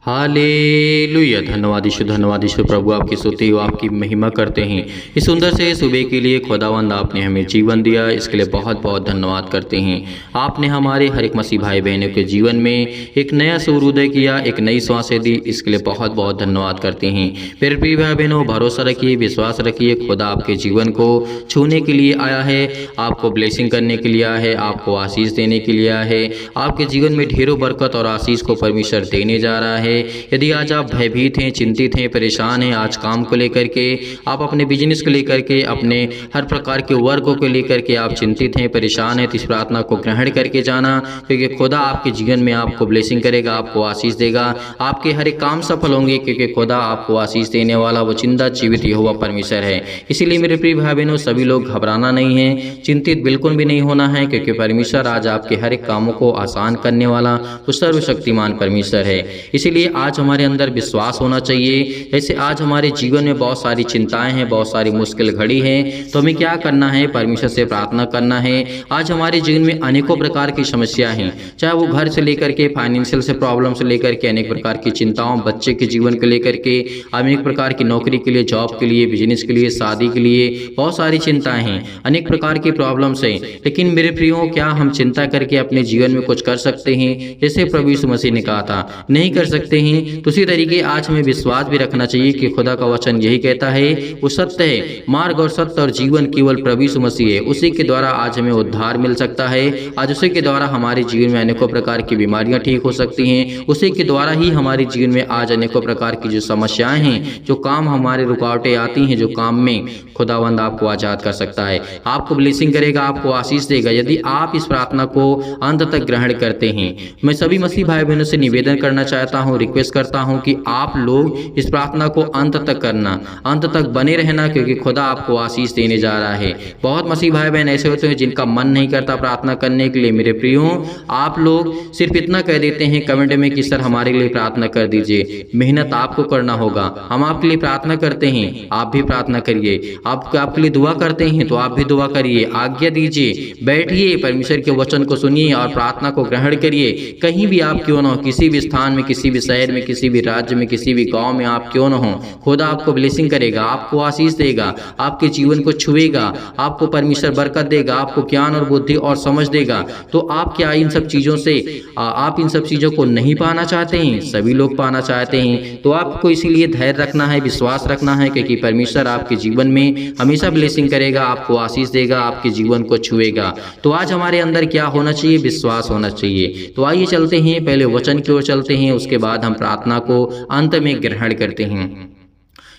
Hallelujah. धन्यवाद यीशु प्रभु आपकी स्तुति हो, आपकी महिमा करते हैं। इस सुंदर से सुबह के लिए खुदावंद आपने हमें जीवन दिया, इसके लिए बहुत बहुत धन्यवाद करते हैं। आपने हमारे हर एक मसीह भाई बहनों के जीवन में एक नया सूर्योदय किया, एक नई सांसें दी, इसके लिए बहुत बहुत धन्यवाद करते हैं। मेरे प्रिय भाई बहनों, भरोसा रखिए, विश्वास रखिए, खुदा आपके जीवन को छूने के लिए आया है, आपको ब्लेसिंग करने के लिए आया है, आपको आशीष देने के लिए आया है। आपके जीवन में ढेरों बरकत और आशीष को परमेश्वर देने जा रहा है। यदि आज आप भयभीत हैं, चिंतित हैं, परेशान हैं, आज काम को लेकर के, आप अपने बिजनेस को लेकर के, अपने हर प्रकार के वर्क को लेकर के आप चिंतित हैं, परेशान हैं, तो इस प्रार्थना को ग्रहण करके जाना, क्योंकि खुदा आपके जीवन में आपको ब्लेसिंग करेगा, आपको आशीष देगा, आपके हर एक काम सफल होंगे, क्योंकि खुदा आपको आशीष देने वाला वो जिंदा जीवित यहोवा परमेश्वर है। इसीलिए मेरे प्रिय भाई बहनों, सभी लोग घबराना नहीं है, चिंतित बिल्कुल भी नहीं होना है, क्योंकि परमेश्वर आज आपके हर एक कामों को आसान करने वाला वो सर्वशक्तिमान परमेश्वर है। इसीलिए आज हमारे अंदर विश्वास होना चाहिए। जैसे आज हमारे जीवन में बहुत सारी चिंताएं हैं, बहुत सारी मुश्किल घड़ी हैं, तो हमें क्या करना है? परमेश्वर से प्रार्थना करना है। आज हमारे जीवन में अनेकों प्रकार की समस्या हैं, चाहे वो घर से लेकर के, फाइनेंशियल से प्रॉब्लम से लेकर के, अनेक प्रकार की चिंताओं, बच्चे के जीवन को लेकर के, अनेक प्रकार की नौकरी के लिए, जॉब के लिए, बिजनेस के लिए, शादी के लिए, बहुत सारी चिंताएं हैं, अनेक प्रकार की प्रॉब्लम्स हैं। लेकिन मेरे प्रियो, क्या हम चिंता करके अपने जीवन में कुछ कर सकते हैं? जैसे प्रभु यीशु मसीह ने कहा था, नहीं कर सकते हैं। तो उसी तरीके आज हमें विश्वास भी रखना चाहिए कि खुदा का वचन यही कहता है, वो सत्य है, मार्ग और सत्य और जीवन केवल प्रभु यीशु मसीह है। उसी के द्वारा आज हमें उद्धार मिल सकता है। आज उसी के द्वारा हमारे जीवन में अनेकों प्रकार की बीमारियां ठीक हो सकती हैं। उसी के द्वारा ही हमारे जीवन में आज अनेकों प्रकार की जो समस्याएं हैं, जो काम हमारे रुकावटें आती हैं, जो काम में खुदावंद आपको आजाद कर सकता है, आपको ब्लेसिंग करेगा, आपको आशीष देगा, यदि आप इस प्रार्थना को अंत तक ग्रहण करते हैं। मैं सभी मसीह भाई बहनों से निवेदन करना चाहता हूँ, रिक्वेस्ट करता हूं कि आप लोग इस प्रार्थना को अंत तक करना, अंत तक बने रहना, क्योंकि खुदा आपको आशीष देने जा रहा है। बहुत मसीह भाई बहन ऐसे होते हैं जिनका मन नहीं करता प्रार्थना करने के लिए। मेरे प्रियो, आप लोग सिर्फ इतना कह देते हैं कमेंट में कि सर हमारे लिए प्रार्थना कर दीजिए। मेहनत आपको करना होगा। हम आपके लिए प्रार्थना करते हैं, आप भी प्रार्थना करिए। आपके लिए दुआ करते हैं तो आप भी दुआ करिए। आज्ञा दीजिए, बैठिए, परमेश्वर के वचन को सुनिए और प्रार्थना को ग्रहण करिए। कहीं भी आप क्यों ना हो, किसी भी स्थान में, किसी भी शहर में, किसी भी राज्य में, किसी भी गांव में आप क्यों न हो, खुदा आपको ब्लेसिंग करेगा, आपको आशीष देगा, आपके जीवन को छुएगा, आपको परमेश्वर बरकत देगा, आपको ज्ञान और बुद्धि और समझ देगा। तो आप क्या इन सब चीज़ों से आप इन सब चीज़ों को नहीं पाना चाहते हैं? सभी लोग पाना चाहते हैं। तो आपको इसीलिए धैर्य रखना है, विश्वास रखना है, क्योंकि परमेश्वर आपके जीवन में हमेशा ब्लेसिंग करेगा, आपको आशीष देगा, आपके जीवन को छुएगा। तो आज हमारे अंदर क्या होना चाहिए? विश्वास होना चाहिए। तो आइए चलते हैं, पहले वचन की ओर चलते हैं, उसके बाद हम प्रार्थना को अंत में ग्रहण करते हैं।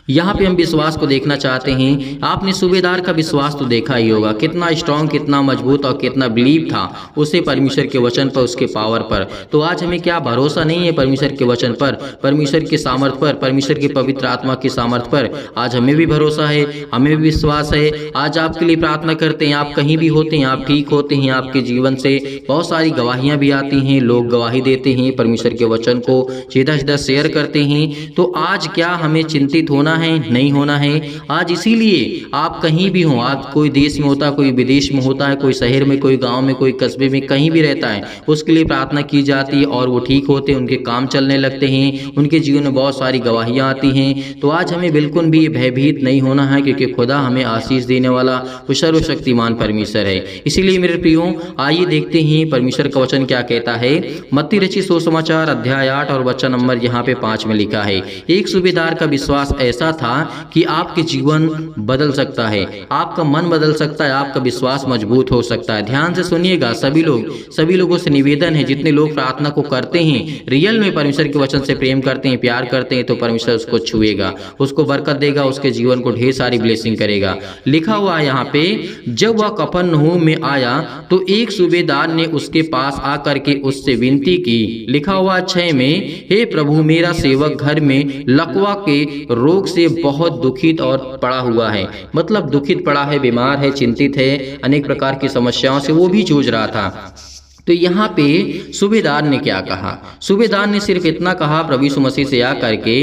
यहाँ पे हम विश्वास को देखना चाहते हैं। आपने सूबेदार का विश्वास तो देखा ही होगा, कितना स्ट्रांग, कितना मजबूत और कितना बिलीव था उसे परमेश्वर के वचन पर, उसके पावर पर। तो आज हमें क्या भरोसा नहीं है परमेश्वर के वचन पर, परमेश्वर के सामर्थ पर, परमेश्वर के पवित्र आत्मा की सामर्थ पर? आज हमें भी भरोसा है, हमें भी विश्वास है। आज आपके लिए प्रार्थना करते हैं, आप कहीं भी होते हैं, आप ठीक होते हैं, आपके जीवन से बहुत सारी गवाहियाँ भी आती हैं, लोग गवाही देते हैं, परमेश्वर के वचन को सीधा सीधा शेयर करते हैं। तो आज क्या हमें चिंतित होना है? नहीं होना है। आज इसीलिए आप कहीं भी हो, आज कोई देश में होता है, कोई विदेश में होता है, कोई शहर में, कोई गांव में, कोई कस्बे में, कहीं भी रहता है, उसके लिए प्रार्थना की जाती है और वो ठीक होते हैं, उनके काम चलने लगते हैं, उनके जीवन में बहुत सारी गवाहियां आती हैं। तो आज हमें बिल्कुल भी भयभीत नहीं होना है, क्योंकि खुदा हमें आशीष देने वाला वो सर्वशक्तिमान परमेश्वर है। इसीलिए मेरे प्रियो, आइए देखते हैं परमेश्वर का वचन क्या कहता है। मत्ती रचित सुसमाचार अध्याय 8 और वचन नंबर यहाँ पे 5 में लिखा है, एक सूबेदार का विश्वास ऐसा था कि आपके जीवन बदल सकता है, आपका मन बदल सकता है, आपका विश्वास मजबूत हो सकता है। ध्यान से सुनिएगा, सभी लोगों से निवेदन है, जितने लोग प्रार्थना को करते हैं, रियल में परमेश्वर के वचन से प्रेम करते हैं, प्यार करते हैं, तो परमेश्वर उसको छुएगा, उसको बरकत देगा, उसके जीवन को ढेर सारी ब्लेसिंग करेगा। लिखा हुआ है यहाँ पे, जब वह कफरनहूम में आया तो एक सूबेदार ने उसके पास आकर के उससे विनती की। लिखा हुआ 6 में, हे प्रभु, मेरा सेवक घर में लकवा के रोग से बहुत दुखित और पड़ा हुआ है। मतलब दुखित पड़ा है, बीमार है, चिंतित है, अनेक प्रकार की समस्याओं से वो भी जूझ रहा था। तो यहाँ पे सूबेदार ने क्या कहा? सूबेदार ने सिर्फ इतना कहा प्रभु यीशु मसीह से आ करके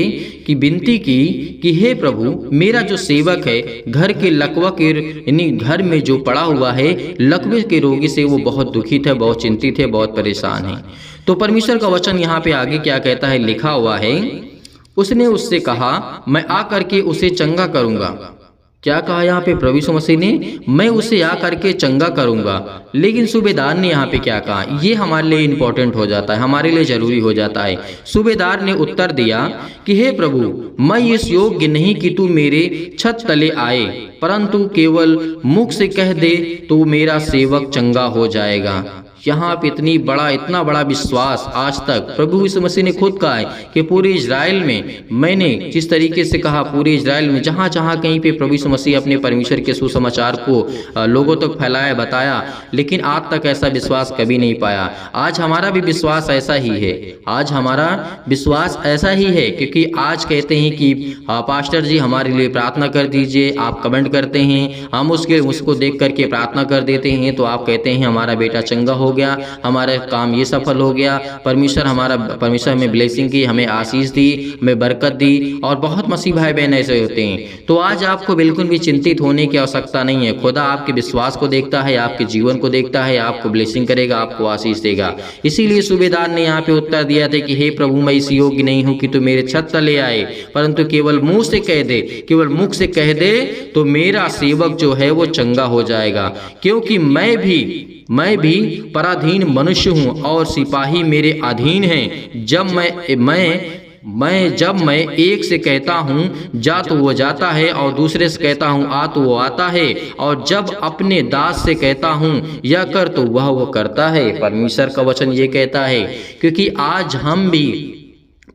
कि विनती की कि हे प्रभु, मेरा जो सेवक है घर के लकवा के यानी घर में जो पड़ा हुआ है लकवे के रोगी से वो बहुत दुखित है, बहुत चिंतित है, बहुत परेशान है। तो परमेश्वर का वचन यहाँ पे आगे क्या कहता है, लिखा हुआ है, उसने उससे कहा मैं आ करके उसे चंगा करूँगा। क्या कहा यहाँ पे प्रभु यीशु मसीह ने? मैं उसे आ करके चंगा करूंगा। लेकिन सूबेदार ने यहाँ पे क्या कहा? ये हमारे लिए इंपॉर्टेंट हो जाता है, हमारे लिए जरूरी हो जाता है। सूबेदार ने उत्तर दिया कि हे प्रभु, मैं इस योग्य नहीं कि तू मेरे छत तले आए, परंतु केवल मुख से कह दे तो मेरा सेवक चंगा हो जाएगा। यहाँ पे इतना बड़ा विश्वास आज तक प्रभु यीशु मसीह ने खुद कहा है कि पूरे इजराइल में, मैंने जिस तरीके से कहा पूरे इजराइल में जहाँ जहाँ कहीं पे प्रभु यीशु मसीह अपने परमेश्वर के सुसमाचार को लोगों तक फैलाया, बताया, लेकिन आज तक ऐसा विश्वास कभी नहीं पाया। आज हमारा भी विश्वास ऐसा ही है, आज हमारा विश्वास ऐसा ही है, क्योंकि आज कहते हैं कि पास्टर जी हमारे लिए प्रार्थना कर दीजिए, आप कमेंट करते हैं, हम उसको देख करके प्रार्थना कर देते हैं, तो आप कहते हैं हमारा बेटा चंगा हो गया, हमारा काम ये सफल हो गया, परमेश्वर हमें ब्लेसिंग की, हमें आशीष दी, हमें बरकत दी। और बहुत मसीह भाई बहन ऐसे होते हैं। तो आज आपको बिल्कुल भी चिंतित होने की आवश्यकता नहीं है। खुदा आपके विश्वास को देखता है, आपके जीवन को देखता है, आपको ब्लेसिंग करेगा, आपको आशीष देगा। इसीलिए सूबेदार ने यहाँ पे उत्तर दिया था कि हे प्रभु, मैं इस योग्य नहीं हूँ कि तू मेरे छत तले आए, परंतु केवल मुंह से कह दे, केवल मुख से कह दे तो मेरा सेवक जो है वो चंगा हो जाएगा। क्योंकि मैं भी पराधीन मनुष्य हूँ और सिपाही मेरे अधीन हैं। जब मैं एक से कहता हूँ जा तो वो जाता है, और दूसरे से कहता हूँ आ तो वो आता है, और जब अपने दास से कहता हूँ यह कर तो वह वो करता है। परमेश्वर का वचन ये कहता है, क्योंकि आज हम भी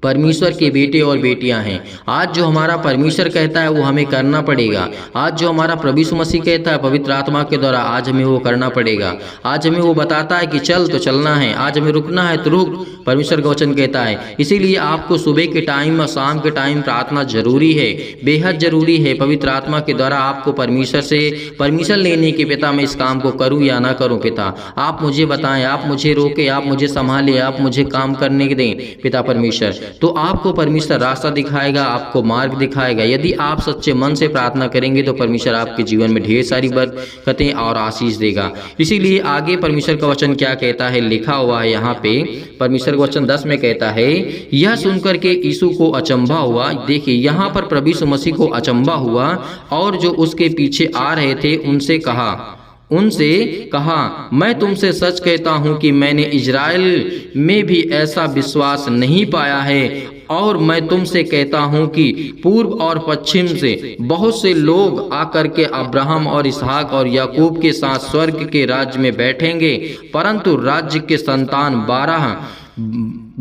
परमेश्वर के बेटे और बेटियां हैं। आज जो हमारा परमेश्वर कहता है वो हमें करना पड़ेगा। आज जो हमारा प्रभु यीशु मसीह कहता है पवित्र आत्मा के द्वारा, आज हमें वो करना पड़ेगा। आज हमें वो बताता है कि चल तो चलना है, आज हमें रुकना है तो रुक, परमेश्वर का वचन कहता है। इसीलिए आपको सुबह के टाइम और शाम के टाइम प्रार्थना जरूरी है, बेहद जरूरी है। पवित्र आत्मा के द्वारा आपको परमेश्वर से परमिशन लेने की, पिता मैं इस काम को करूँ या ना करूँ, पिता आप मुझे बताएं, आप मुझे रोके, आप मुझे संभालें, आप मुझे काम करने दें पिता परमेश्वर। तो आपको परमेश्वर रास्ता दिखाएगा, आपको मार्ग दिखाएगा। यदि आप सच्चे मन से प्रार्थना करेंगे तो परमेश्वर आपके जीवन में ढेर सारी बरकतें और आशीष देगा। इसीलिए आगे परमेश्वर का वचन क्या कहता है, लिखा हुआ है यहाँ पे, परमेश्वर का वचन 10 में कहता है, यह सुनकर के यीशु को अचंभा हुआ। देखिए यहाँ पर प्रभु यीशु मसीह को अचंभा हुआ, और जो उसके पीछे आ रहे थे उनसे कहा मैं तुमसे सच कहता हूं कि मैंने इजराइल में भी ऐसा विश्वास नहीं पाया है। और मैं तुमसे कहता हूं कि पूर्व और पश्चिम से बहुत से लोग आकर के अब्राहम और इसहाक और याकूब के साथ स्वर्ग के राज्य में बैठेंगे, परंतु राज्य के संतान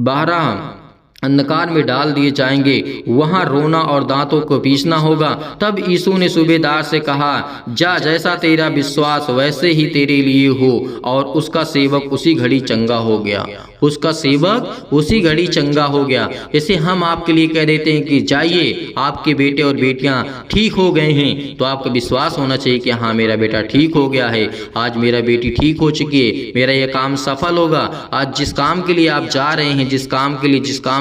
12 अंधकार में डाल दिए जाएंगे, वहां रोना और दांतों को पीसना होगा। तब यीशु ने सूबेदार से कहा, जा, जैसा तेरा विश्वास वैसे ही तेरे लिए हो। और उसका सेवक उसी घड़ी चंगा हो गया। उसका सेवक उसी घड़ी चंगा हो गया। जैसे हम आपके लिए कह देते हैं कि जाइए, आपके बेटे और बेटियां ठीक हो गए हैं, तो आपका विश्वास होना चाहिए कि हाँ मेरा बेटा ठीक हो गया है, आज मेरा बेटी ठीक हो चुकी है, मेरा यह काम सफल होगा। आज जिस काम के लिए आप जा रहे हैं, जिस काम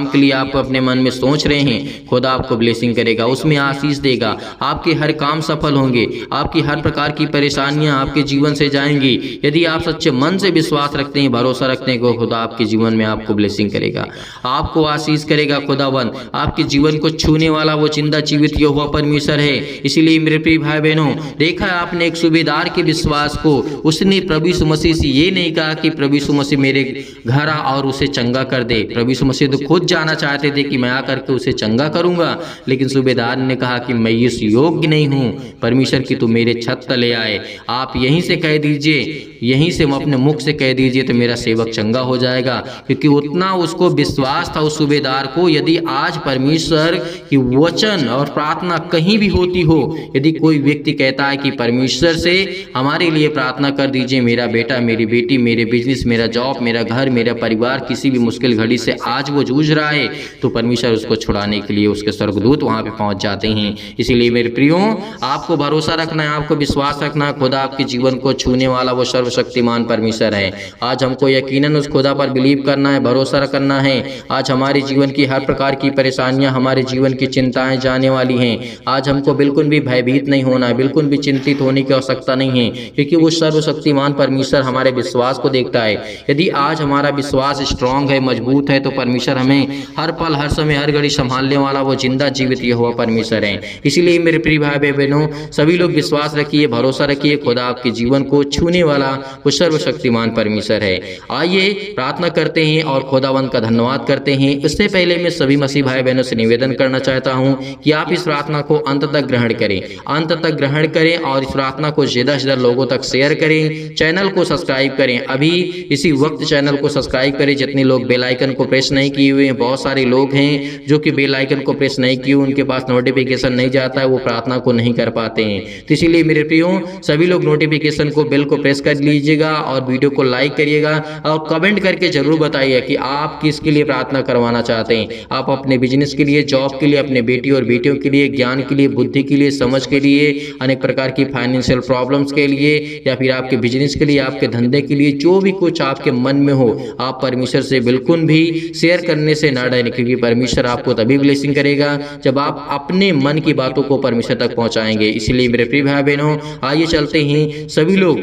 के लिए आप अपने मन में सोच रहे हैं, खुदा आपको ब्लेसिंग करेगा, उसमें आशीष देगा, आपके हर काम सफल होंगे, आपकी हर प्रकार की परेशानियां आपके जीवन से जाएंगी। यदि आप सच्चे मन से विश्वास रखते हैं, भरोसा रखते हैं, खुदा आपके जीवन में आपको ब्लेसिंग करेगा, आपको आशीष करेगा। खुदावन आपके जीवन को छूने वाला वो जिंदा जीवित यहोवा परमेश्वर है। इसीलिए मेरे प्रिय भाई बहनों, देखा आपने एक सूबेदार के विश्वास को, उसने प्रभु यीशु मसीह से ये नहीं कहा कि प्रभु यीशु मसीह मेरे घर आ और उसे चंगा कर दे। प्रभु यीशु मसीह तो खुद जाना चाहते थे कि मैं आकर के उसे चंगा करूंगा, लेकिन सूबेदार ने कहा कि मैं इस योग्य नहीं हूं परमेश्वर की तू मेरे छत तले आए। आप यहीं से कह दीजिए, यहीं से अपने मुख से कह दीजिए तो मेरा सेवक चंगा हो जाएगा। क्योंकि उतना उसको विश्वास था उस सूबेदार को। यदि आज परमेश्वर की वचन और प्रार्थना कहीं भी होती हो, यदि कोई व्यक्ति कहता है कि परमेश्वर से हमारे लिए प्रार्थना कर दीजिए, मेरा बेटा, मेरी बेटी, मेरे बिजनेस, मेरा जॉब, मेरा घर, मेरा परिवार किसी भी मुश्किल घड़ी से आज वो जूझ रहा जाए तो परमेश्वर उसको छुड़ाने के लिए उसके स्वर्गदूत वहाँ पे पहुँच जाते हैं। इसीलिए मेरे प्रियो, आपको भरोसा रखना है, आपको विश्वास रखना है, खुदा आपके जीवन को छूने वाला वो सर्वशक्तिमान परमेश्वर है। आज हमको यकीनन उस खुदा पर बिलीव करना है, भरोसा करना है। आज हमारे जीवन की हर प्रकार की परेशानियां, हमारे जीवन की चिंताएं जाने वाली हैं। आज हमको बिल्कुल भी भयभीत नहीं होना है, बिल्कुल भी चिंतित होने की आवश्यकता नहीं है, क्योंकि वो सर्वशक्तिमान परमेश्वर हमारे विश्वास को देखता है। यदि आज हमारा विश्वास स्ट्रांग है, मजबूत है, तो परमेश्वर हमें हर पल, हर समय, हर घड़ी संभालने वाला वो जिंदा जीवित यहोवा परमेश्वर है। इसीलिए मेरे प्रिय भाई बहनों, सभी लोग विश्वास रखिए, भरोसा रखिए, खुदा आपके जीवन को छूने वाला वो सर्वशक्तिमान परमेश्वर है। आइए प्रार्थना करते हैं और खुदावंद का धन्यवाद करते हैं। इससे पहले मैं सभी मसीह भाई बहनों से निवेदन करना चाहता हूं कि आप इस प्रार्थना को अंत तक ग्रहण करें, अंत तक ग्रहण करें और इस प्रार्थना को ज्यादा से ज्यादा लोगों तक शेयर करें। चैनल को सब्सक्राइब करें, अभी इसी वक्त चैनल को सब्सक्राइब करें। जितने लोग बेल आइकन को प्रेस नहीं किए हुए हैं, बहुत सारे लोग हैं जो कि बेल आइकन को प्रेस नहीं किए, उनके पास नोटिफिकेशन नहीं जाता है, वो प्रार्थना को नहीं कर पाते हैं। तो इसीलिए मेरे प्रियो, सभी लोग नोटिफिकेशन को बेल को प्रेस कर लीजिएगा और वीडियो को लाइक करिएगा और कमेंट करके जरूर बताइए कि आप किसके लिए प्रार्थना करवाना चाहते हैं। आप अपने बिजनेस के लिए, जॉब के लिए, अपने बेटी और बेटियों के लिए, ज्ञान के लिए, बुद्धि के लिए, समझ के लिए, अनेक प्रकार की फाइनेंशियल प्रॉब्लम्स के लिए, या फिर आपके बिजनेस के लिए, आपके धंधे के लिए, जो भी कुछ आपके मन में हो, आप परमेश्वर से बिल्कुल भी शेयर करने से ना डरें, क्योंकि परमेश्वर आपको तभी ब्लेसिंग करेगा जब आप अपने मन की बातों को परमेश्वर तक पहुंचाएंगे। इसलिए मेरे प्रिय भाई बहनों, आइए चलते हैं। सभी लोग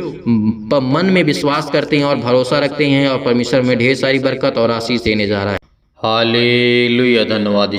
मन में विश्वास करते हैं और भरोसा रखते हैं और परमेश्वर में ढेर सारी बरकत और आशीष देने जा रहा है। हालेलुया। धन्यवाद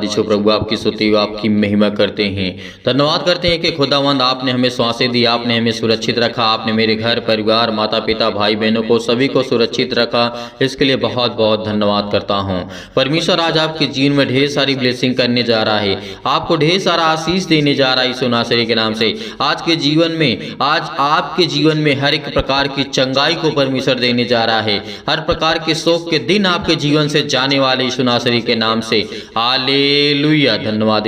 यीशु प्रभु, आपकी स्तुति व आपकी महिमा करते हैं। धन्यवाद करते हैं कि खुदावंद आपने हमें सांसें दी, आपने हमें सुरक्षित रखा, आपने मेरे घर परिवार, माता पिता, भाई बहनों को सभी को सुरक्षित रखा। इसके लिए बहुत बहुत धन्यवाद करता हूं। परमेश्वर आज आपके जीवन में ढेर सारी ब्लेसिंग करने जा रहा है, आपको ढेर सारा आशीष देने जा रहा है यीशु नासरी के नाम से। आज के जीवन में, आज आपके जीवन में हर एक प्रकार की चंगाई को परमेश्वर देने जा रहा है। हर प्रकार के शोक के दिन आपके जीवन से जाने वाले यीशु नासरी के नाम से। हालेलुया। धन्यवाद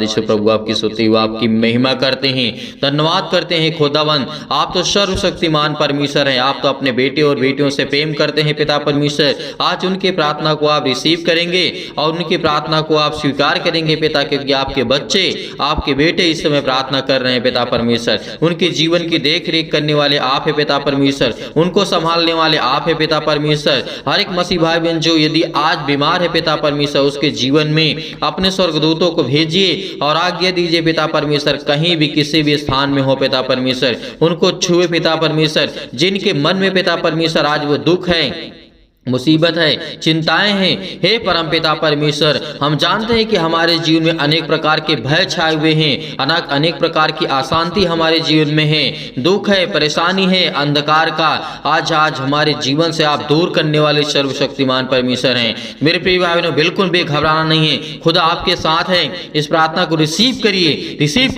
यीशु प्रभु, आपकी स्तुति व आपकी महिमा करते हैं। धन्यवाद करते हैं खुदावंद, आप तो सर्वशक्तिमान परमेश्वर हैं। आप तो अपने बेटे और बेटियों से प्रेम करते हैं पिता परमेश्वर। आज उनके प्रार्थना को आप रिसीव करेंगे और उनकी प्रार्थना को आप स्वीकार करेंगे पिता, क्योंकि आपके बच्चे, आपके बेटे इस समय प्रार्थना कर रहे हैं पिता परमेश्वर। उनके जीवन की देख रेख करने वाले आप है पिता परमेश्वर, उनको संभालने वाले आप है पिता परमेश्वर। हर एक मसीह भाई बहन जो यदि आज बीमार है पिता परमेश्वर, उसके जीवन में अपने स्वर्गदूतों को भेजिए और आज्ञा दीजिए पिता परमेश्वर, कहीं भी किसी भी स्थान में हो पिता परमेश्वर, उनको छुए पिता परमेश्वर। जिनके मन में पिता परमेश्वर आज वो दुख है, मुसीबत है, चिंताएं हैं, हे परमपिता परमेश्वर, हम जानते हैं कि हमारे जीवन में अनेक प्रकार के भय छाए हुए हैं, अनेक प्रकार की अशांति हमारे जीवन में है, दुख है, परेशानी है, अंधकार का आज हमारे जीवन से आप दूर करने वाले सर्वशक्तिमान परमेश्वर हैं। मेरे प्रिय भाई बहनों, बिल्कुल भी घबराना नहीं है, खुदा आपके साथ है। इस प्रार्थना को रिसीव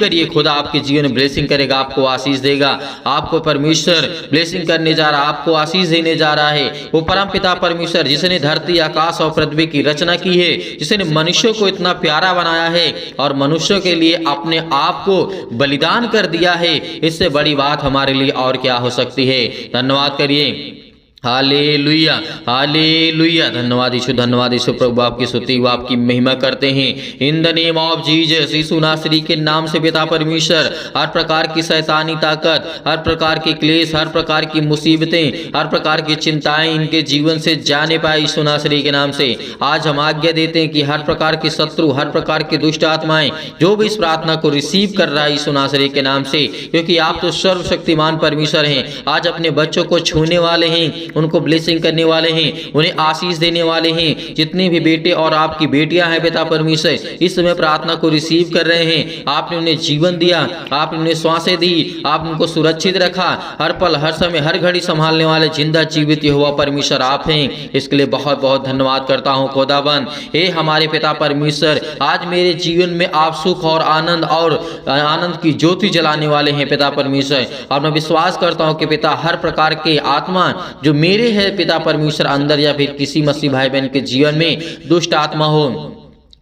करिए। खुदा आपके जीवन में ब्लेसिंग करेगा, आपको आशीष देगा। आपको परमेश्वर ब्लेसिंग करने जा रहा है, आपको आशीष देने जा रहा है। वो परमपिता परमेश्वर जिसने धरती, आकाश और पृथ्वी की रचना की है, जिसने मनुष्य को इतना प्यारा बनाया है और मनुष्यों के लिए अपने आप को बलिदान कर दिया है, इससे बड़ी बात हमारे लिए और क्या हो सकती है। धन्यवाद करिए। Hallelujah, hallelujah. धन्यवाद यीशु प्रभु, आपकी स्तुति व आपकी महिमा करते हैं। In the name of Jesus, Yeshu नासरी के नाम से पिता परमेश्वर, हर प्रकार की शैतानी ताकत, हर प्रकार के क्लेश, हर प्रकार की मुसीबतें, हर प्रकार की चिंताएं इनके जीवन से जाने पाए यीशु नासरी के नाम से। आज हम आज्ञा देते हैं कि हर प्रकार के शत्रु, हर प्रकार की दुष्ट आत्माएं जो भी इस प्रार्थना को रिसीव कर रहा है यीशु नासरी के नाम से, क्योंकि आप तो सर्वशक्तिमान परमेश्वर हैं, आज अपने बच्चों को छूने वाले हैं, उनको ब्लेसिंग करने वाले हैं, उन्हें आशीष देने वाले हैं। जितने भी बेटे और आपकी बेटियां हैं पिता परमेश्वर, इस समय प्रार्थना को रिसीव कर रहे हैं। आपने उन्हें जीवन दिया, आपने उन्हें श्वासें दी, आपने उनको सुरक्षित रखा। हर पल, हर समय, हर घड़ी संभालने वाले जिंदा जीवित यहोवा परमेश्वर आप हैं। इसके लिए बहुत बहुत धन्यवाद करता हूँ खुदाबंद। हे हमारे पिता परमेश्वर, आज मेरे जीवन में आप सुख और आनंद की ज्योति जलाने वाले हैं पिता परमेश्वर। और मैं विश्वास करता हूँ कि पिता, हर प्रकार के आत्मा जो मेरे है पिता परमेश्वर अंदर, या फिर किसी मसीह भाई बहन के जीवन में दुष्ट आत्मा हो,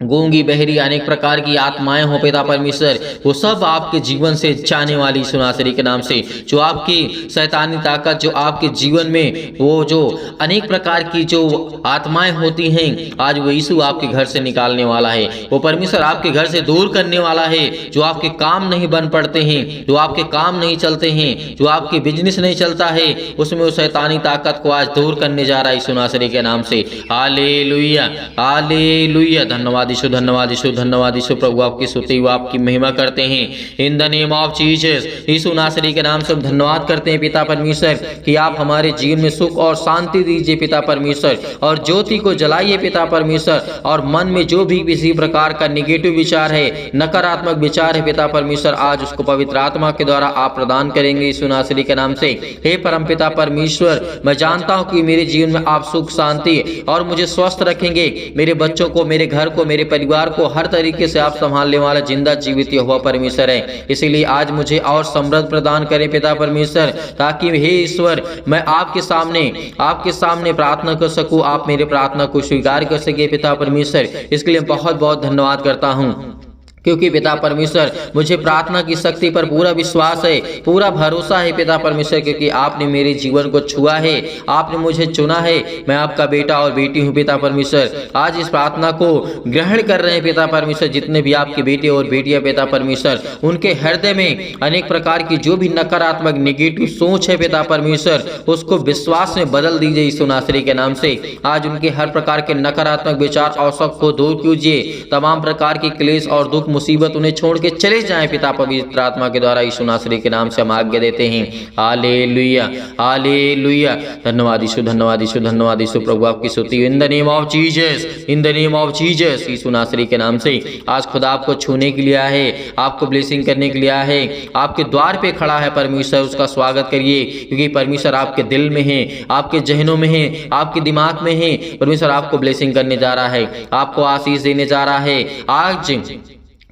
गूंगी बहरी अनेक प्रकार की आत्माएं हो पिता परमेश्वर, वो सब आपके जीवन से जाने वाली सुनासरी के नाम से, जो आपकी शैतानी ताकत जो आपके जीवन में वो जो अनेक प्रकार की जो आत्माएं होती हैं, आज वो यीशु आपके घर से निकालने वाला है। वो परमेश्वर आपके घर से दूर करने वाला है। जो आपके काम नहीं बन पड़ते हैं, जो आपके काम नहीं चलते हैं, जो आपके बिजनेस नहीं चलता है, उसमें वो शैतानी ताकत को आज दूर करने जा रहा है सुनासरी के नाम से। Hallelujah, hallelujah. धन्यवाद यीशु, धन्यवाद यीशु, धन्यवाद यीशु। प्रभु आपकी स्तुति व आपकी महिमा करते हैं in the name of Jesus. Yeshu नासरी के नाम से हम धन्यवाद करते हैं पिता परमेश्वर कि आप हमारे जीवन में सुख और शांति दीजिए पिता परमेश्वर, और ज्योति को जलाइए पिता परमेश्वर, और मन में जो भी किसी प्रकार का निगेटिव विचार है, नकारात्मक विचार है पिता परमेश्वर, आज उसको पवित्र आत्मा के द्वारा आप प्रदान करेंगे यीशु नासरी के नाम से। हे परम पिता परमेश्वर, मैं जानता हूँ कि मेरे जीवन में आप सुख शांति और मुझे स्वस्थ रखेंगे, मेरे बच्चों को, मेरे घर को, मेरे परिवार को हर तरीके से आप संभालने वाला जिंदा जीवित यहोवा परमेश्वर है। इसीलिए आज मुझे और समृद्ध प्रदान करें पिता परमेश्वर, ताकि हे ईश्वर मैं आपके सामने प्रार्थना कर सकूं, आप मेरे प्रार्थना को स्वीकार कर सके पिता परमेश्वर। इसके लिए बहुत बहुत धन्यवाद करता हूं, क्योंकि पिता परमेश्वर मुझे प्रार्थना की शक्ति पर पूरा विश्वास है, पूरा भरोसा है पिता परमेश्वर, क्योंकि आपने मेरे जीवन को छुआ है, आपने मुझे चुना है। मैं आपका बेटा और बेटी हूँ पिता परमेश्वर। आज इस प्रार्थना को ग्रहण कर रहे हैं पिता परमेश्वर, जितने भी आपके बेटे और बेटियां पिता परमेश्वर, उनके हृदय में अनेक प्रकार की जो भी नकारात्मक नेगेटिव सोच है पिता परमेश्वर, उसको विश्वास में बदल दीजिए यीशु नासरी के नाम से। आज उनके हर प्रकार के नकारात्मक विचार और शक को दूर कीजिए, तमाम प्रकार की क्लेश और दुख मुसीबत उन्हें छोड़ के चले जाएं पिता पवित्र आत्मा के द्वारा यीशु नासरी के नाम से हम आज्ञा देते हैं। Hallelujah, hallelujah. धन्यवाद यीशु, धन्यवाद यीशु, धन्यवाद यीशु। प्रभु आपकी स्तुति in the name of Jesus, in the name of Jesus. Yeshu नासरी के नाम से आज खुदा आपको छूने के लिए आया है, आपको ब्लेसिंग करने के लिए आया है, आपके द्वार पे खड़ा है परमेश्वर, उसका स्वागत करिए, क्योंकि परमेश्वर आपके दिल में है, आपके जहनों में है, आपके दिमाग में है। परमेश्वर आपको ब्लेसिंग करने जा रहा है, आपको आशीष देने जा रहा है। आज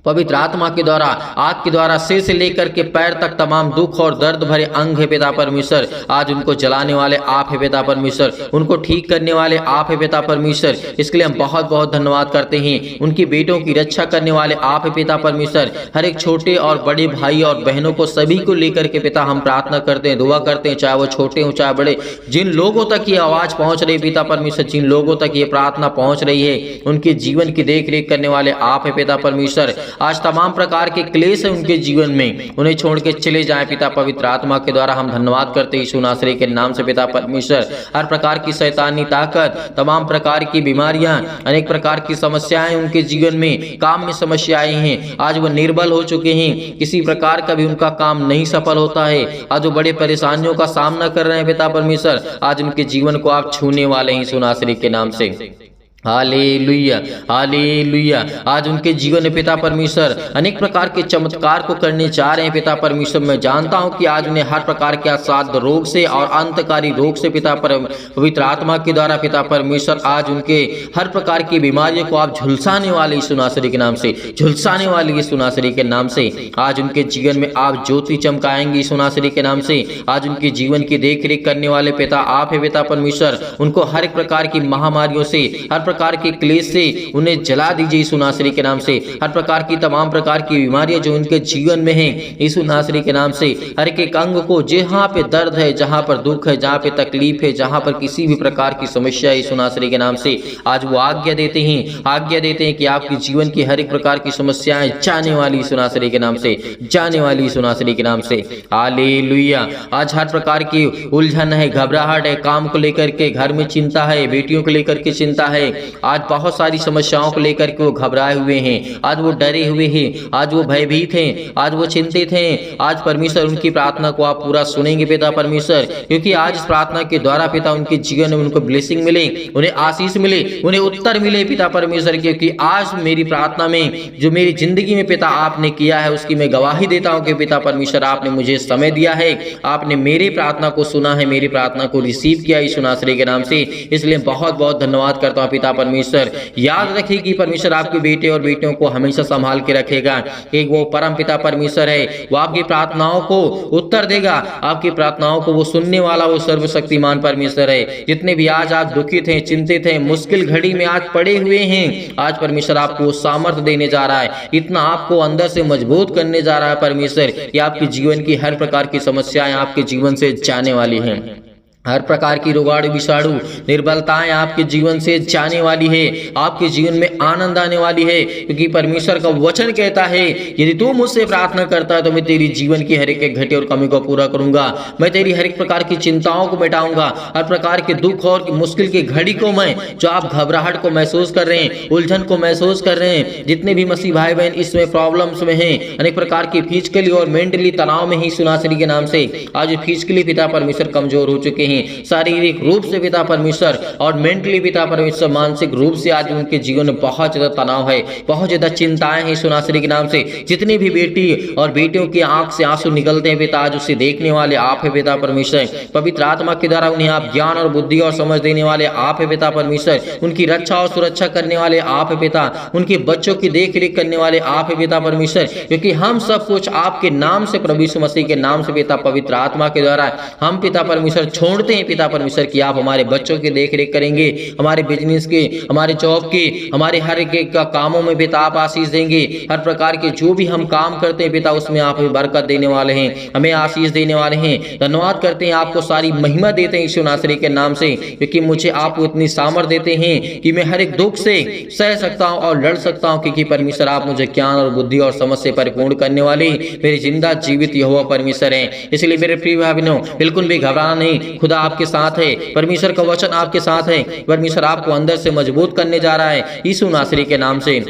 पवित्र आत्मा के द्वारा, आग के द्वारा सिर से लेकर के पैर तक तमाम दुख और दर्द भरे अंग है पिता परमेश्वर, आज उनको जलाने वाले आप है पिता परमेश्वर, उनको ठीक करने वाले आप है पिता परमेश्वर। इसके लिए हम बहुत बहुत धन्यवाद करते हैं। उनकी बेटों की रक्षा करने वाले आप है पिता परमेश्वर। हर एक छोटे और बड़े भाई और बहनों को, सभी को लेकर के पिता हम प्रार्थना करते हैं, दुआ करते हैं, चाहे वो छोटे हो चाहे बड़े, जिन लोगों तक ये आवाज पहुंच रही पिता परमेश्वर, जिन लोगों तक ये प्रार्थना पहुंच रही है, उनके जीवन की देख रेख करने वाले आप है पिता परमेश्वर। आज तमाम प्रकार के क्लेश है उनके जीवन में, उन्हें छोड़ के चले जाएं पिता पवित्र आत्मा के द्वारा हम धन्यवाद करते हैं यीशु नासरी के नाम से पिता परमेश्वर। हर प्रकार की शैतानी ताकत, तमाम प्रकार की बीमारियां, अनेक प्रकार की समस्याएं उनके जीवन में, काम में समस्याएं हैं, आज वो निर्बल हो चुके हैं, किसी प्रकार का भी उनका काम नहीं सफल होता है, आज वो बड़े परेशानियों का सामना कर रहे हैं पिता परमेश्वर। आज उनके जीवन को आप छूने वाले हैं यीशु नासरी के नाम से। Hallelujah, hallelujah. आज उनके जीवन में पिता परमेश्वर अनेक प्रकार के चमत्कार को करने जा रहे हैं पिता परमेश्वर। मैं जानता हूं कि आज उन्हें हर प्रकार के असाध्य रोग से और अंतकारी रोग से पिता पवित्र आत्मा के द्वारा पिता परमेश्वर, आज उनके हर प्रकार की बीमारियों को आप झुलसाने वाले यीशु नासरी के नाम से, झुलसाने वाले यीशु नासरी के नाम से। आज उनके जीवन में आप ज्योति चमकाएंगे यीशु नासरी के नाम से। आज उनके जीवन की देख रेख करने वाले पिता आप है पिता परमेश्वर। उनको हर एक प्रकार की महामारियों से, हर प्रकार के क्लेश से उन्हें जला दीजिए यीशु नासरी के नाम से। हर प्रकार की तमाम प्रकार की बीमारियां जो उनके जीवन में हैं यीशु नासरी के नाम से, हर एक अंग को, जहां पे दर्द है, जहां पर दुख है, जहां पे तकलीफ है, जहां पर किसी भी प्रकार की समस्या है, यीशु नासरी के नाम से आज वो आज्ञा देते हैं कि आपके जीवन की हर एक प्रकार की समस्याएं जाने वाली यीशु नासरी के नाम से, जाने वाली यीशु नासरी के नाम से। हालेलुया। आज हर प्रकार की उलझन है, घबराहट है, काम को लेकर के घर में चिंता है, बेटियों को लेकर के चिंता है, आज बहुत सारी समस्याओं को लेकर के वो घबराए हुए हैं, आज वो डरे हुए हैं, आज वो भयभीत हैं, आज वो चिंतित हैं। आज परमेश्वर उनकी प्रार्थना को आप पूरा सुनेंगे पिता परमेश्वर, क्योंकि आज इस प्रार्थना के द्वारा पिता उनके जीवन में उनको ब्लेसिंग मिले, उन्हें आशीष मिले, उन्हें उत्तर मिले पिता परमेश्वर। क्योंकि आज मेरी प्रार्थना में जो मेरी जिंदगी में पिता आपने किया है, उसकी मैं गवाही देता हूं कि पिता परमेश्वर आपने मुझे समय दिया है, आपने मेरी प्रार्थना को सुना है, मेरी प्रार्थना को रिसीव किया यीशु नासरी के नाम से। इसलिए बहुत बहुत धन्यवाद करता हूं पिता पिता परमेश्वर। याद रखिए कि परमेश्वर आपके बेटे और बेटियों को हमेशा संभाल के रखेगा। एक वो परम पिता परमेश्वर है, वो आपकी प्रार्थनाओं को उत्तर देगा, आपकी प्रार्थनाओं को वो सुनने वाला वो सर्वशक्तिमान परमेश्वर है। जितने भी आज आप दुखित हैं, चिंतित हैं, मुश्किल घड़ी में आज पड़े हुए हैं, आज परमेश्वर आपको वो सामर्थ्य देने जा रहा है, इतना आपको अंदर से मजबूत करने जा रहा है परमेश्वर कि आपके जीवन की हर प्रकार की समस्याएं आपके जीवन से जाने वाली हैं। हर प्रकार की रोगाणु विषाणु निर्बलताएं आपके जीवन से जाने वाली है, आपके जीवन में आनंद आने वाली है, क्योंकि परमेश्वर का वचन कहता है यदि तू मुझसे प्रार्थना करता है तो मैं तेरी जीवन की हर एक घटे और कमी को पूरा करूंगा। मैं तेरी हर एक प्रकार की चिंताओं को मिटाऊंगा, हर प्रकार के दुख और मुश्किल की घड़ी को मैं, जो आप घबराहट को महसूस कर रहे हैं, उलझन को महसूस कर रहे हैं, जितने भी मसीह भाई बहन इसमें प्रॉब्लम्स में हैं, अनेक प्रकार की फिजिकली और मेंटली तनाव में ही सुनासरी के नाम से आज फिजिकली पिता परमेश्वर कमजोर हो चुके हैं, शारीरिक रूप से पिता परमेश्वर और मेंटली पिता परमेश्वर मानसिक रूप से आज उनके जीवन में बहुत ज्यादा तनाव है, बहुत ज्यादा चिंताएं हैं सुनासरी के नाम से। जितनी भी बेटी और बेटियों की आंख से आंसू निकलते हैं पिता, आज उसे देखने वाले आप है पिता परमेश्वर। पवित्र आत्मा के द्वारा उन्हें आप ज्ञान और बुद्धि और समझ देने वाले आप है पिता परमेश्वर। उनकी रक्षा और सुरक्षा करने वाले आप है पिता, उनके बच्चों की देख रेख करने वाले आप है पिता परमेश्वर, क्योंकि हम सब कुछ आपके नाम से, प्रभु यीशु मसीह के नाम से पिता पवित्र आत्मा के द्वारा हम पिता परमेश्वर छोड़ते हैं पिता परमेश्वर कि आप हमारे बच्चों की देख रेख करेंगे, हमारे बिजनेस के, हमारे जॉब के, हमारे हर एक का कामों में पिता आप आशीष देंगे। हर प्रकार के जो भी हम काम करते हैं पिता उसमें आप हमें बरकत देने वाले हैं, हमें आशीष देने वाले हैं। धन्यवाद करते हैं, आपको सारी महिमा देते हैं यीशु नासरी के नाम से, क्योंकि मुझे आप इतनी सामर्थ्य देते हैं कि मैं हर एक दुख से सह सकता हूं और लड़ सकता हूं, क्योंकि परमेश्वर आप मुझे ज्ञान और बुद्धि और समझ से परिपूर्ण करने वाले मेरे जिंदा जीवित यहोवा परमेश्वर हैं। इसलिए मेरे प्रिय भाई बहनों, बिल्कुल भी घबराना नहीं, खुदा आपके साथ है, परमेश्वर का वचन आपके साथ है, परमेश्वर आपको अंदर से मजबूत करने जा रहा है यीशु नासरी के नाम से।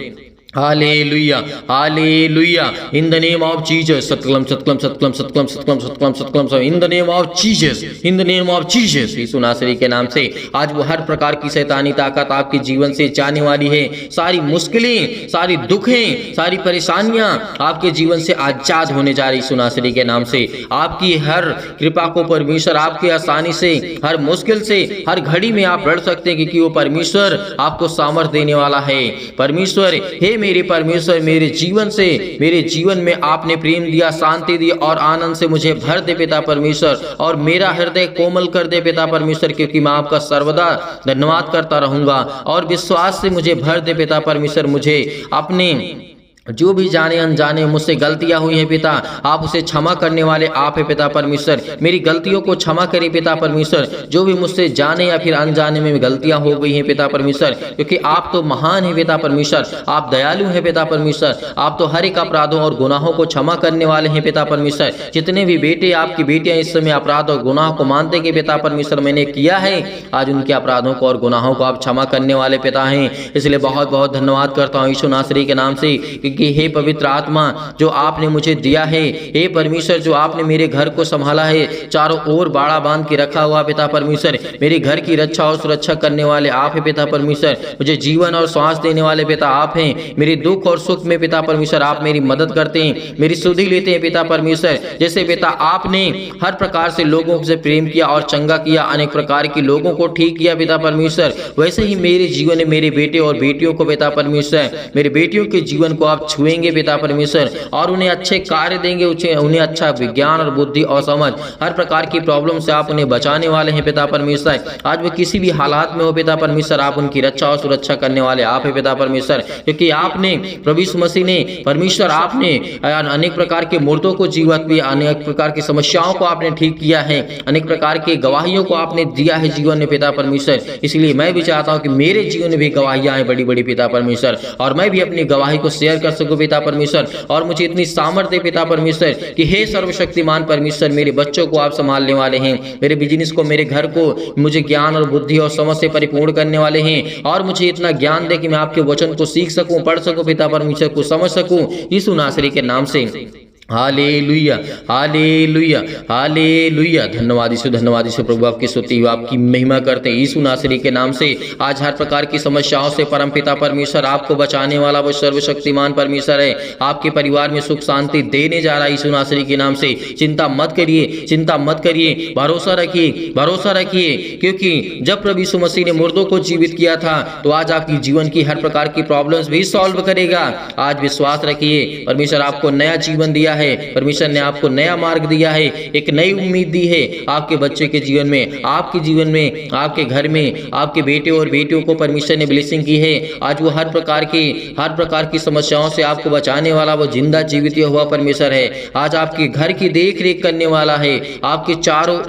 Hallelujah, hallelujah, in the name of Jesus, सतकलम सतकलम सतकलम सतकलम सतकलम सतकलम सतकलम, in the name of Jesus, in the name of Jesus, Yeshu नासरी के नाम से आज वो हर प्रकार की शैतानी ताकत आपके जीवन से जाने वाली है। सारी मुश्किलें, सारी दुखें, सारी परेशानियां आपके जीवन से आजाद होने जा रही यीशु नासरी के नाम से। आपकी हर कृपा को परमेश्वर आपके आसानी से, हर मुश्किल से, हर घड़ी में आप लड़ सकते हैं, क्योंकि वो परमेश्वर आपको सामर्थ्य देने वाला है। परमेश्वर, हे मेरे परमेश्वर, मेरे जीवन से, मेरे जीवन में आपने प्रेम दिया, शांति दी और आनंद से मुझे भर दे पिता परमेश्वर, और मेरा हृदय कोमल कर दे पिता परमेश्वर, क्योंकि मैं आपका सर्वदा धन्यवाद करता रहूंगा। और विश्वास से मुझे भर दे पिता परमेश्वर, मुझे अपने जो भी जाने अनजाने मुझसे गलतियां हुई हैं पिता, आप उसे क्षमा करने वाले आप है पिता परमेश्वर। मेरी गलतियों को क्षमा करें पिता परमेश्वर, जो भी मुझसे जाने या फिर अनजाने में गलतियां हो गई हैं पिता परमेश्वर, क्योंकि आप तो महान है पिता परमेश्वर, आप दयालु हैं पिता परमेश्वर, आप तो हर एक अपराधों और गुनाहों को क्षमा करने वाले हैं पिता परमेश्वर। जितने भी बेटे आपकी बेटियां इस समय अपराध और गुनाह को मानते कि पिता परमेश्वर मैंने किया है, आज उनके अपराधों को और गुनाहों को आप क्षमा करने वाले पिता हैं। इसलिए बहुत बहुत धन्यवाद करता हूँ यीशु नासरी के नाम से, कि हे पवित्र आत्मा जो आपने मुझे दिया है, हे परमेश्वर जो आपने मेरे घर को संभाला है, चारों ओर बाड़ा बांध के रखा हुआ पिता परमेश्वर, मेरे घर की रक्षा और सुरक्षा करने वाले आप है पिता परमेश्वर, मुझे जीवन और श्वास देने वाले पिता आप हैं। मेरे दुख और सुख में पिता परमेश्वर आप मेरी मदद करते हैं, मेरी सुधि लेते हैं पिता परमेश्वर। जैसे पिता आपने हर प्रकार से लोगों से प्रेम किया और चंगा किया, अनेक प्रकार के लोगों को ठीक किया पिता परमेश्वर, वैसे ही मेरे जीवन में मेरे बेटे और बेटियों को पिता परमेश्वर, मेरे बेटियों के जीवन को आप छुएंगे पिता परमेश्वर, और उन्हें अच्छे कार्य देंगे, उन्हें अच्छा विज्ञान और बुद्धि और समझ, हर प्रकार की प्रॉब्लम से आप उन्हें बचाने वाले हैं पिता परमेश्वर। आज वो किसी भी हालात में हो पिता परमेश्वर, आप उनकी रक्षा और सुरक्षा करने वाले आप है पिता परमेश्वर, क्योंकि आपने प्रभु यीशु मसीह ने परमेश्वर आपने अनेक प्रकार के मुर्दों को जीवित भी, अनेक प्रकार की समस्याओं को आपने ठीक किया है, अनेक प्रकार की गवाहियों को आपने दिया है जीवन में पिता परमेश्वर। इसलिए मैं भी चाहता हूँ कि मेरे जीवन में भी गवाहियां हैं बड़ी बड़ी पिता परमेश्वर, और मैं भी अपनी गवाही को शेयर कर सकूं पिता परमेश्वर, और मुझे इतनी सामर्थ्य दे पिता परमेश्वर कि हे सर्वशक्तिमान परमेश्वर, मेरे बच्चों को आप संभालने वाले हैं, मेरे बिजनेस को, मेरे घर को मुझे ज्ञान और बुद्धि और समझ से परिपूर्ण करने वाले हैं, और मुझे इतना ज्ञान दे कि मैं आपके वचन को सीख सकूं, पढ़ सकूं पिता परमेश्वर, को समझ सकूं यीशु नासरी के नाम से। Hallelujah, hallelujah, hallelujah. धन्यवाद यीशु प्रभु आपकी स्तुति हो, आपकी महिमा करते हैं यीशु नासरी के नाम से। आज हर प्रकार की समस्याओं से परमपिता परमेश्वर आपको बचाने वाला वो सर्वशक्तिमान परमेश्वर है। आपके परिवार में सुख शांति देने जा रहा है यीशु नासरी के नाम से। चिंता मत करिए, चिंता मत करिए, भरोसा रखिए, भरोसा रखिए, क्योंकि जब प्रभु यीशु मसीह ने मुर्दों को जीवित किया था तो आज आपकी जीवन की हर प्रकार की प्रॉब्लम्स भी सॉल्व करेगा। आज विश्वास रखिए, परमेश्वर आपको नया जीवन दिया है, परमेश्वर ने आपको नया मार्ग दिया है, एक नई उम्मीद दी है आपके बच्चे के जीवन में, आपके जीवन में, आपके घर में, आपके बेटे और बेटियों को परमेश्वर ने ब्लेसिंग की है। आज वो हर प्रकार की समस्याओं से आपको बचाने वाला वो जिंदा जीवित हुआ परमेश्वर है। आज आपके घर की देख रेख करने वाला है। आपके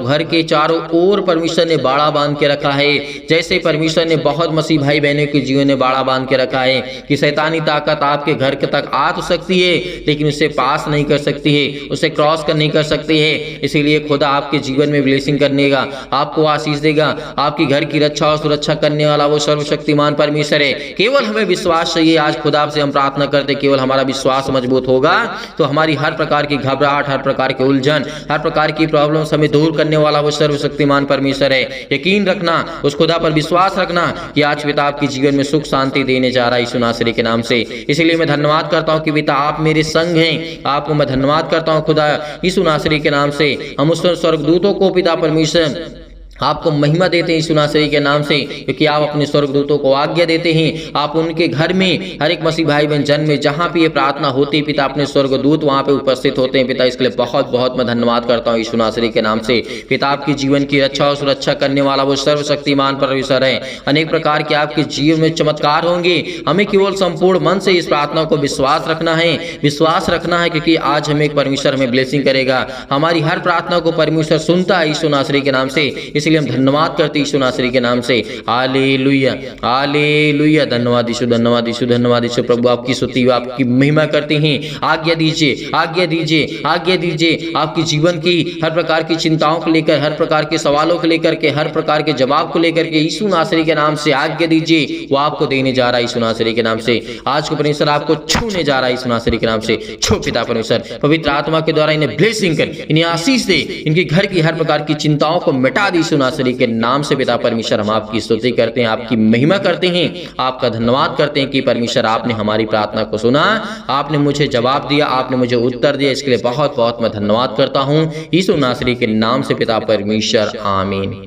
घर के चारों ओर परमेश्वर ने बाड़ा बांध के रखा है। जैसे परमेश्वर ने बहुत मसीह भाई बहनों के जीवन में बाड़ा बांध के रखा है कि शैतानी ताकत आपके घर तक आ तो सकती है लेकिन उससे पास नहीं कर सकती है, उसे क्रॉस नहीं कर सकती है। इसीलिए खुदा आपके जीवन में ब्लेसिंग करने का, आपको आशीष देगा, आपकी घर की रक्षा और सुरक्षा करने वाला वो सर्वशक्तिमान परमेश्वर है। केवल हमें विश्वास चाहिए। आज खुदा से हम प्रार्थना करते, केवल हमारा विश्वास मजबूत होगा तो हमारी हर प्रकार की घबराहट, हर प्रकार की उलझन, हर प्रकार की प्रॉब्लम्स हमें दूर करने वाला वो सर्वशक्तिमान परमेश्वर है। यकीन रखना, उस खुदा पर विश्वास रखना कि आज पिता आपके जीवन में सुख शांति देने जा रहा है यीशु नासरी के नाम से। इसलिए मैं धन्यवाद करता हूं कि पिता आप मेरे संग हैं। आपको मैं धन्यवाद करता हूं खुदा यीशु नासरी के नाम से। हम उस स्वर्गदूतों को पिता परमेश्वर आपको महिमा देते हैं यीशु नासरी के नाम से, क्योंकि आप अपने स्वर्गदूतों को आज्ञा देते हैं। आप उनके घर में हर एक मसीह भाई बहन जन्म में जहाँ भी ये प्रार्थना होती है पिता, अपने स्वर्गदूत वहाँ पे उपस्थित होते हैं पिता। इसके लिए बहुत बहुत मैं धन्यवाद करता हूँ यीशु नासरी के नाम से। पिता आपकी जीवन की रक्षा और सुरक्षा करने वाला वो सर्वशक्तिमान परमेश्वर है। अनेक प्रकार के आपके जीवन में चमत्कार होंगे। हमें केवल संपूर्ण मन से इस प्रार्थना को विश्वास रखना है, विश्वास रखना है, क्योंकि आज हमें परमेश्वर हमें ब्लेसिंग करेगा। हमारी हर प्रार्थना को परमेश्वर सुनता है यीशु नासरी के नाम से। इसलिए हम धन्यवाद करते यीशु नासरी के नाम से। Hallelujah, hallelujah. धन्यवाद यीशु, धन्यवाद यीशु, धन्यवाद यीशु प्रभु आपकी स्तुति, आपकी महिमा करते हैं। आज्ञा दीजिए, आज्ञा दीजिए, आज्ञा दीजिए। आपकी जीवन की हर प्रकार की चिंताओं को लेकर, हर प्रकार के सवालों को लेकर के, हर प्रकार के जवाब को लेकर के यीशु नासरी के नाम से आज्ञा दीजिए। वो आपको देने जा रहा है यीशु नासरी के नाम से। आज को परमेश्वर आपको छूने जा रहा है यीशु नासरी के नाम से। छो पिता परमेश्वर, पवित्र आत्मा के द्वारा इन्हें ब्लेसिंग कर, इन्हें आशीष दे, इनके घर की हर प्रकार की चिंताओं को मिटा दी यीशु नासरी के नाम से। पिता परमेश्वर हम आपकी स्तुति करते हैं, आपकी महिमा करते हैं, आपका धन्यवाद करते हैं कि परमेश्वर आपने हमारी प्रार्थना को सुना, आपने मुझे जवाब दिया, आपने मुझे उत्तर दिया। इसके लिए बहुत बहुत मैं धन्यवाद करता हूं यीशु नासरी के नाम से पिता परमेश्वर, आमीन।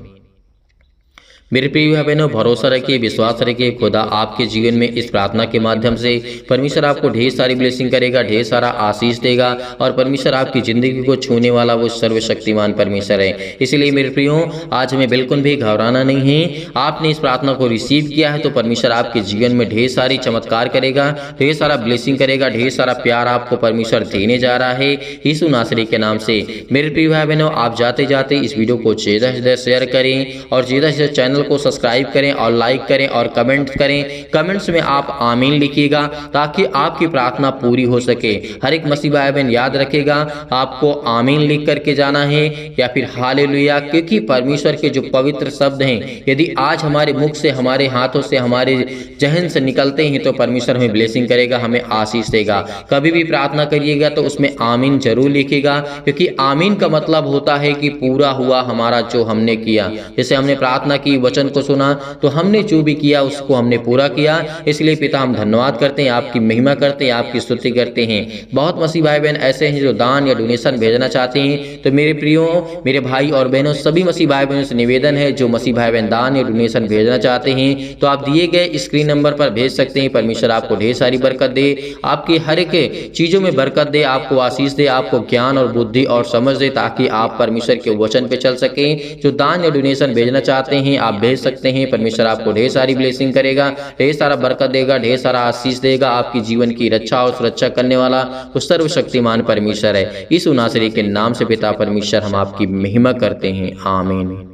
मेरे प्रिय भाई बहनों, भरोसा रखिए, विश्वास रखिए, खुदा आपके जीवन में इस प्रार्थना के माध्यम से परमेश्वर आपको ढेर सारी ब्लेसिंग करेगा, ढेर सारा आशीष देगा और परमेश्वर आपकी जिंदगी को छूने वाला वो सर्वशक्तिमान परमेश्वर है। इसलिए मेरे प्रियो, आज हमें बिल्कुल भी घबराना नहीं है। आपने इस प्रार्थना को रिसीव किया है तो परमेश्वर आपके जीवन में ढेर सारी चमत्कार करेगा, ढेर सारा ब्लेसिंग करेगा, ढेर सारा प्यार आपको परमेश्वर देने जा रहा है यीशु नासरी के नाम से। मेरे प्रिय भाई बहनों, आप जाते जाते इस वीडियो को ज़्यादा से ज़्यादा शेयर करें और ज़्यादा से ज़्यादा चैनल को सब्सक्राइब करें और लाइक करें और कमेंट करें। कमेंट्स में आप आमीन लिखिएगा ताकि आपकी प्रार्थना पूरी हो सके। हर एक मसीह भाई बहन याद रखेगा, आपको आमीन लिख करके जाना है या फिर हालेलुया, क्योंकि परमेश्वर के जो पवित्र शब्द हैं यदि आज हमारे मुख से, हमारे हाथों से, हमारे जहन से निकलते हैं तो परमेश्वर हमें ब्लेसिंग करेगा, हमें आशीष देगा। कभी भी प्रार्थना करिएगा तो उसमें आमीन जरूर लिखिएगा, क्योंकि आमीन का मतलब होता है कि पूरा हुआ हमारा जो हमने किया। जैसे हमने प्रार्थना की, वचन को सुना, तो हमने जो भी किया उसको हमने पूरा किया। इसलिए पिता हम धन्यवाद करते हैं, आपकी महिमा करते हैं, आपकी स्तुति करते हैं। बहुत मसीह भाई बहन ऐसे हैं जो दान या डोनेशन भेजना चाहते हैं, तो मेरे प्रियो, मेरे भाई और बहनों, सभी मसीह भाई बहनों से निवेदन है, जो मसीह भाई बहन दान या डोनेशन भेजना चाहते हैं तो आप दिए गए स्क्रीन नंबर पर भेज सकते हैं। परमेश्वर आपको ढेर सारी बरकत दे, आपकी हर एक चीजों में बरकत दे, आपको आशीष दे, आपको ज्ञान और बुद्धि और समझ दे, ताकि आप परमेश्वर के वचन पे चल सकें। जो दान या डोनेशन भेजना चाहते हैं आप भेज सकते हैं। परमेश्वर आपको ढेर सारी ब्लेसिंग करेगा, ढेर सारा बरकत देगा, ढेर सारा आशीष देगा। आपकी जीवन की रक्षा और सुरक्षा करने वाला वो सर्वशक्तिमान परमेश्वर है। यीशु नासरी के नाम से पिता परमेश्वर हम आपकी महिमा करते हैं, आमीन।